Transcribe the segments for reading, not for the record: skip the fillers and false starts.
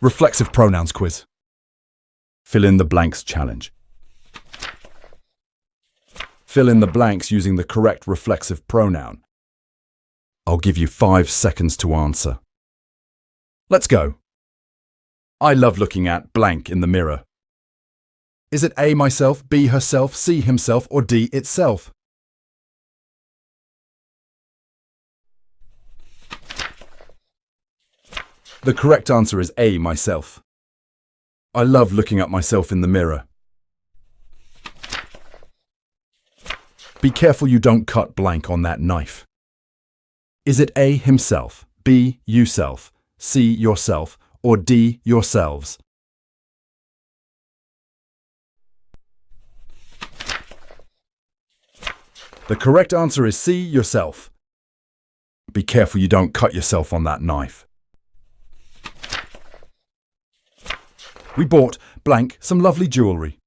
Reflexive Pronouns Quiz. Fill in the blanks challenge. Fill in the blanks using the correct reflexive pronoun. I'll give you 5 seconds to answer. Let's go. I love looking at blank in the mirror. Is it A, myself, B, herself, C, himself, or D, itself? The correct answer is A, myself. I love looking at myself in the mirror. Be careful you don't cut blank on that knife. Is it A, himself, B, yourself, C, yourself, or D, yourselves? The correct answer is C, yourself. Be careful you don't cut yourself on that knife. We bought blank some lovely jewellery.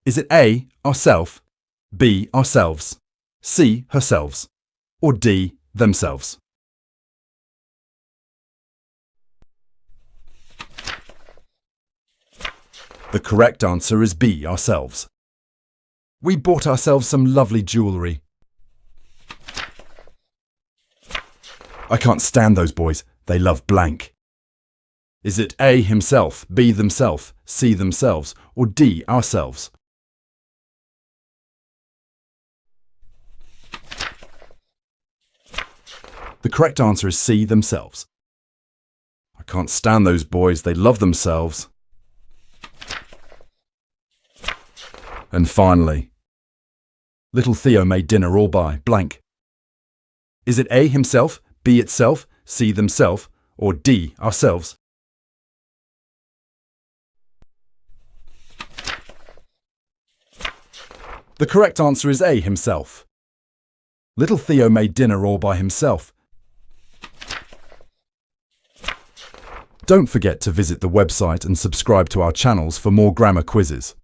Is it A, ourself, B, ourselves, C, herselves, or D, themselves? The correct answer is B, ourselves. We bought ourselves some lovely jewellery. I can't stand those boys. They love blank. Is it A, himself, B, themselves, C, themselves, or D, ourselves? The correct answer is C, themselves. I can't stand those boys. They love themselves. And finally, little Theo made dinner all by blank. Is it A, himself, B, itself, C, themselves, or D, ourselves? The correct answer is A, himself. Little Theo made dinner all by himself. Don't forget to visit the website and subscribe to our channels for more grammar quizzes.